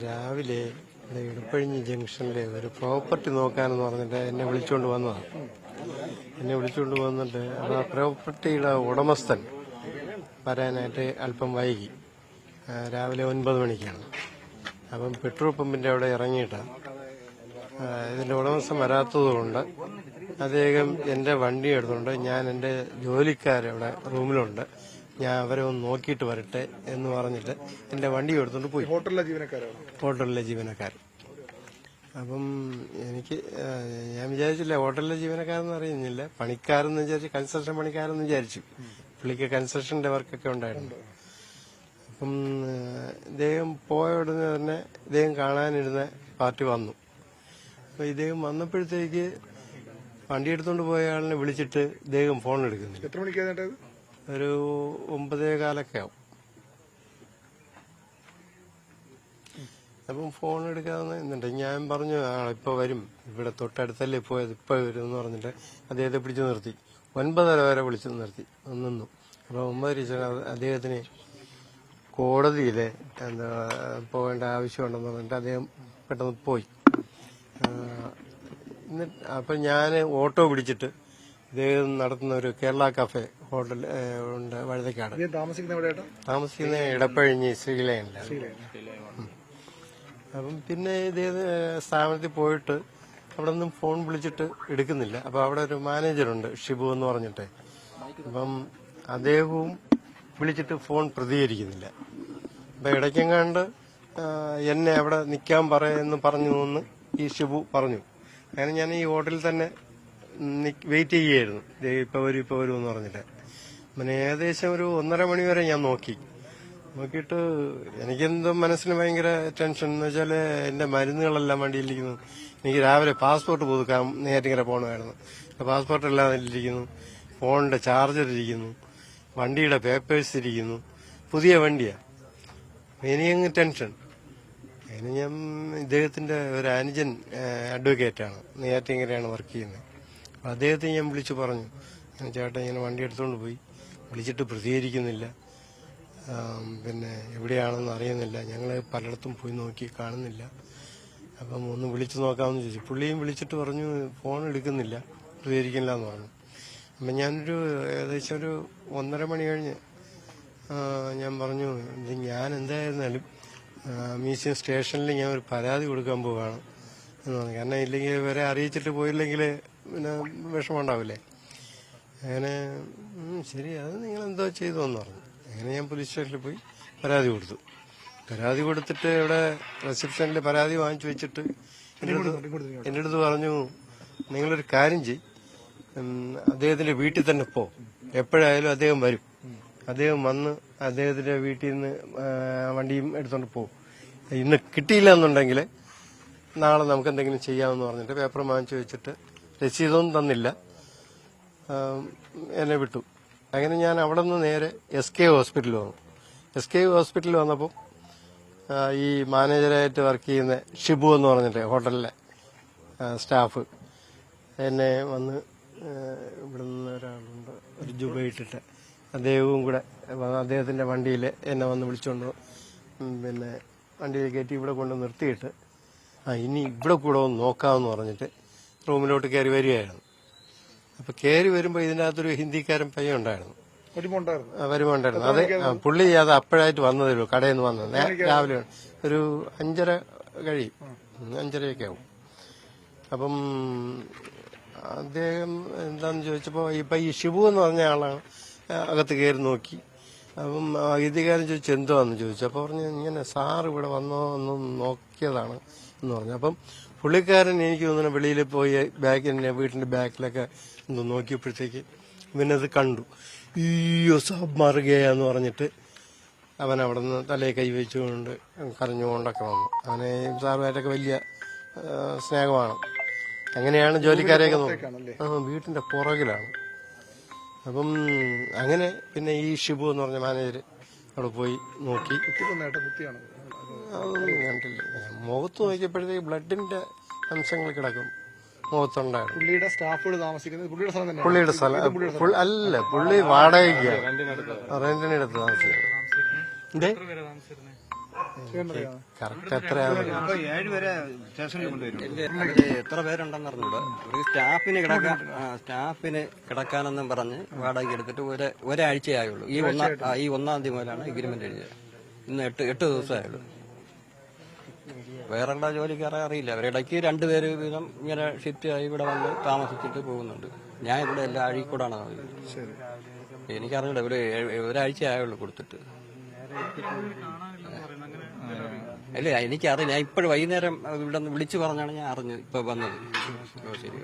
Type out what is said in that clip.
രാവിലെ ഇടപ്പഴിഞ്ഞി ജംഗ്ഷനിലെ ഒരു പ്രോപ്പർട്ടി നോക്കാനെന്ന് പറഞ്ഞിട്ട് എന്നെ വിളിച്ചുകൊണ്ട് വന്നതാണ്. എന്നെ വിളിച്ചുകൊണ്ട് വന്നിട്ട് ആ പ്രോപ്പർട്ടിയുടെ ഉടമസ്ഥൻ വരാനായിട്ട് അല്പം വൈകി. രാവിലെ 9 മണിക്കാണ്. അപ്പം പെട്രോൾ പമ്പിന്റെ അവിടെ ഇറങ്ങിയിട്ടാണ്. ഇതിന്റെ ഉടമസ്ഥൻ വരാത്തതുകൊണ്ട് അദ്ദേഹം എന്റെ വണ്ടി എടുത്തുകൊണ്ട് ഞാൻ എന്റെ ജോലിക്കാരവിടെ റൂമിലുണ്ട്, ഞാൻ അവരെ ഒന്ന് നോക്കിയിട്ട് വരട്ടെ എന്ന് പറഞ്ഞിട്ട് എന്റെ വണ്ടി എടുത്തുകൊണ്ട് പോയി. ഹോട്ടലിലെ ജീവനക്കാരൻ. അപ്പം ഞാൻ വിചാരിച്ചില്ല ഹോട്ടലിലെ ജീവനക്കാരെന്ന് അറിയുന്നില്ല, പണിക്കാരെന്ന് വിചാരിച്ചു, കൺസ്ട്രക്ഷൻ പണിക്കാരെന്ന് വിചാരിച്ചു. പുള്ളിക്ക് കൺസ്ട്രക്ഷന്റെ വർക്കൊക്കെ ഉണ്ടായിരുന്നു. അപ്പം ഇദ്ദേഹം പോയ ഉടനെ തന്നെ ഇദ്ദേഹം കാണാനിരുന്ന പാർട്ടി വന്നു. അപ്പൊ ഇദ്ദേഹം വന്നപ്പോഴത്തേക്ക് വണ്ടി എടുത്തുകൊണ്ട് പോയ ആളിനെ വിളിച്ചിട്ട് ഇദ്ദേഹം ഫോൺ എടുക്കുന്നില്ല. എത്ര മണിക്കാണ്? ഒരു 9:15 ആവും. അപ്പം ഫോൺ എടുക്കാതെ എന്നിട്ട് ഞാൻ പറഞ്ഞു, ഇപ്പൊ വരും, ഇവിടെ തൊട്ടടുത്തല്ലേ പോയത്, ഇപ്പൊ വരും എന്ന് പറഞ്ഞിട്ട് അദ്ദേഹത്തെ പിടിച്ചു നിർത്തി. 9:30 വരെ വിളിച്ചു നിർത്തി നിന്നു. അപ്പൊ 9:20 അദ്ദേഹത്തിന് കോടതിയിലെ പോകേണ്ട ആവശ്യമുണ്ടെന്ന് പറഞ്ഞിട്ട് അദ്ദേഹം പെട്ടെന്ന് പോയി. അപ്പൊ ഞാൻ ഓട്ടോ പിടിച്ചിട്ട് ഇദ്ദേഹം നടത്തുന്ന ഒരു കേരള കഫേ ഹോട്ടൽ ഉണ്ട് വഴുതക്കാട്. താമസിക്കുന്ന ഇടപ്പഴിഞ്ഞി ശ്രീലയനിലാണ്. അപ്പം പിന്നെ ഇദ്ദേഹം സ്ഥാപനത്തിൽ പോയിട്ട് അവിടെ നിന്നും ഫോൺ വിളിച്ചിട്ട് എടുക്കുന്നില്ല. അപ്പൊ അവിടെ ഒരു മാനേജറുണ്ട്, ഷിബു എന്ന് പറഞ്ഞിട്ട്. അപ്പം അദ്ദേഹവും വിളിച്ചിട്ട് ഫോൺ പ്രതികരിക്കുന്നില്ല. അപ്പൊ ഇടയ്ക്കെങ്ങാണ്ട് എന്നെ അവിടെ നിൽക്കാൻ പറയുമെന്ന് പറഞ്ഞു എന്ന് ഈ ഷിബു പറഞ്ഞു. അങ്ങനെ ഞാൻ ഈ ഹോട്ടലിൽ തന്നെ വെയിറ്റ് ചെയ്യുകയായിരുന്നു. ഇപ്പൊ വരും എന്ന് പറഞ്ഞിട്ട്. പിന്നെ ഏകദേശം ഒരു 1:30 മണി വരെ ഞാൻ നോക്കിയിട്ട് എനിക്കെന്തോ മനസ്സിന് ഭയങ്കര ടെൻഷൻ. എന്ന് വെച്ചാല് എന്റെ മരുന്നുകളെല്ലാം വണ്ടിയിലിരിക്കുന്നു. എനിക്ക് രാവിലെ പാസ്പോർട്ട് പുതുക്കാൻ നേരിങ്ങനെ പോകണമായിരുന്നു. പാസ്പോർട്ട് എല്ലാം ഇരിക്കുന്നു, ഫോണിന്റെ ചാർജർ ഇരിക്കുന്നു, വണ്ടിയുടെ പേപ്പേഴ്സ് ഇരിക്കുന്നു. പുതിയ വണ്ടിയാ. എനിക്കങ്ങ് ടെൻഷൻ. അതിന് ഞാൻ ഇദ്ദേഹത്തിന്റെ ഒരു അനുജൻ അഡ്വക്കേറ്റാണ്, നെയ്യാറ്റിൻകരയാണ് വർക്ക് ചെയ്യുന്നത്. അപ്പൊ അദ്ദേഹത്തെ ഞാൻ വിളിച്ചു പറഞ്ഞു, ചേട്ടൻ ഇങ്ങനെ വണ്ടി എടുത്തുകൊണ്ട് പോയി, വിളിച്ചിട്ട് പ്രതികരിക്കുന്നില്ല, പിന്നെ എവിടെയാണെന്ന് അറിയുന്നില്ല, ഞങ്ങൾ പലയിടത്തും പോയി നോക്കി കാണുന്നില്ല, അപ്പം ഒന്ന് വിളിച്ചു നോക്കാമെന്ന് ചോദിച്ചു. പുള്ളിയും വിളിച്ചിട്ട് പറഞ്ഞു ഫോൺ എടുക്കുന്നില്ല, പ്രതികരിക്കില്ല എന്ന് പറഞ്ഞു. അപ്പം ഞാനൊരു ഏകദേശം ഒരു 1:30 മണി കഴിഞ്ഞ് ഞാൻ പറഞ്ഞു, ഇത് ഞാൻ എന്തായിരുന്നാലും മ്യൂസിയം സ്റ്റേഷനിൽ ഞാൻ ഒരു പരാതി കൊടുക്കാൻ പോവാണ് എന്ന് പറഞ്ഞു. കാരണം ഇല്ലെങ്കിൽ ഇവരെ അറിയിച്ചിട്ട് പോയില്ലെങ്കിൽ പിന്നെ വിഷമമുണ്ടാവില്ലേ. അങ്ങനെ ശരി, അത് നിങ്ങൾ എന്തോ ചെയ്തു എന്ന് പറഞ്ഞു. അങ്ങനെ ഞാൻ പോലീസ് സ്റ്റേഷനിൽ പോയി പരാതി കൊടുത്തു. പരാതി കൊടുത്തിട്ട് ഇവിടെ റിസപ്ഷനിൽ പരാതി വാങ്ങിച്ചു വെച്ചിട്ട് എന്റെ അടുത്ത് പറഞ്ഞു, നിങ്ങളൊരു കാര്യം ചെയ്യും, അദ്ദേഹത്തിന്റെ വീട്ടിൽ തന്നെ പോ, എപ്പോഴായാലും അദ്ദേഹം വരും, അദ്ദേഹം വന്ന് അദ്ദേഹത്തിന്റെ വീട്ടിൽ നിന്ന് വണ്ടിയും എടുത്തോണ്ട് പോകും. ഇന്ന് കിട്ടിയില്ല എന്നുണ്ടെങ്കിൽ നാളെ നമുക്ക് എന്തെങ്കിലും ചെയ്യാമെന്ന് പറഞ്ഞിട്ട് പേപ്പർ വാങ്ങിച്ചു വെച്ചിട്ട് രസീതൊന്നും തന്നില്ല, എന്നെ വിട്ടു. അങ്ങനെ ഞാൻ അവിടെ നിന്ന് നേരെ SK ഹോസ്പിറ്റലിൽ വന്നു. SK ഹോസ്പിറ്റലിൽ വന്നപ്പോൾ ഈ മാനേജറായിട്ട് വർക്ക് ചെയ്യുന്ന ഷിബു എന്ന് പറഞ്ഞിട്ട് ഹോട്ടലിലെ സ്റ്റാഫ് എന്നെ വന്ന്, ഇവിടെ നിന്ന് ഒരാളുണ്ട്, ഒരു ജുബ ഇട്ടിട്ട്, അദ്ദേഹവും കൂടെ അദ്ദേഹത്തിന്റെ വണ്ടിയിൽ എന്നെ വന്ന് വിളിച്ചുകൊണ്ട് പിന്നെ വണ്ടിയിൽ കയറ്റി ഇവിടെ കൊണ്ട് നിർത്തിയിട്ട് ഇനി ഇവിടെ കൂടെ ഒന്ന് നോക്കാമെന്ന് പറഞ്ഞിട്ട് റൂമിലോട്ട് കയറി വരികയായിരുന്നു. അപ്പൊ കയറി വരുമ്പോ ഇതിനകത്തൊരു ഹിന്ദിക്കാരൻ പയ്യൻ ഉണ്ടായിരുന്നു, വരുമുണ്ടായിരുന്നു. അത് പുള്ളി അത് അപ്പോഴായിട്ട് വന്നതേ ഉള്ളൂ, കടയിൽ നിന്ന് വന്നത് രാവിലെ. ഒരു 5:30 കഴിയും, 5:30 ആവും. അപ്പം അദ്ദേഹം എന്താന്ന് ചോദിച്ചപ്പോ ഇപ്പൊ ഈ ഷിബു എന്ന് പറഞ്ഞ ആളാണ് അകത്ത് കയറി നോക്കി. അപ്പം ഹിന്ദിക്കാരൻ ചോദിച്ചു എന്തുവാന്ന് ചോദിച്ചു. അപ്പൊ പറഞ്ഞു, ഇങ്ങനെ സാർ ഇവിടെ വന്നോ എന്ന് നോക്കിയതാണ് എന്ന് പറഞ്ഞു. അപ്പം പുള്ളിക്കാരൻ എനിക്ക് തോന്നുന്നു വെളിയിൽ പോയി വീട്ടിന്റെ ബാക്കിലൊക്കെ ഒന്ന് നോക്കിയപ്പോഴത്തേക്ക് ഇവനത് കണ്ടു. ഈയോ സാബ് മാറുകയെന്ന് പറഞ്ഞിട്ട് അവൻ അവിടെ നിന്ന് തലയെ കൈവച്ചുകൊണ്ട് കരഞ്ഞുകൊണ്ടൊക്കെ വന്നു. അവനെ സാറുമായിട്ടൊക്കെ വലിയ സ്നേഹമാണ്. അങ്ങനെയാണ് ജോലിക്കാരെയൊക്കെ നോക്കുന്നത്. വീട്ടിന്റെ പുറകിലാണ്. അപ്പം അങ്ങനെ പിന്നെ ഈ ഷിബു എന്ന് പറഞ്ഞ മാനേജർ അവിടെ പോയി നോക്കി. അതൊന്നും കണ്ടില്ല. മുഖത്ത് നോക്കിയപ്പോഴത്തേക്ക് ബ്ലഡിന്റെ അംശങ്ങൾ കിടക്കും മുഖത്തുണ്ടായിരുന്നു. പുള്ളിയുടെ സ്ഥലം അല്ല, പുള്ളി വാടകയ്ക്കാണ്, റെന്റിനെടുത്ത് താമസിക്കുന്നത്. കറക്റ്റ് എത്രയാണ് എത്ര പേരുണ്ടെന്ന് അറിഞ്ഞൂടാ. ഒരു സ്റ്റാഫിന് കിടക്കാനെന്നും പറഞ്ഞ് വാടക എടുത്തിട്ട് ഒരാഴ്ചയായുള്ളൂ. ഈ 1-ാം തീയതി മുതലാണ് എഗ്രിമെന്റ് എഴുതിയത്. ഇന്ന് 8 ദിവസമായുള്ളൂ. വേറെ ജോലിക്കാരെ അറിയില്ല. അവരിടയ്ക്ക് 2 പേര് വീതം ഇങ്ങനെ ഷിഫ്റ്റ് ആയി ഇവിടെ വന്ന് താമസിച്ചിട്ട് പോകുന്നുണ്ട്. ഞാൻ ഇവിടെ എല്ലാ അഴീക്കൂടാണ് താമസിക്കുന്നത്. എനിക്കറിയില്ല. ഒരാഴ്ച ആയുള്ളൂ കൊടുത്തിട്ട്. അല്ല, എനിക്കറിയില്ല. ഞാൻ ഇപ്പോഴും വൈകുന്നേരം ഇവിടെ നിന്ന് വിളിച്ചു പറഞ്ഞാണ് ഞാൻ അറിഞ്ഞത് ഇപ്പൊ വന്നത്. ശരി.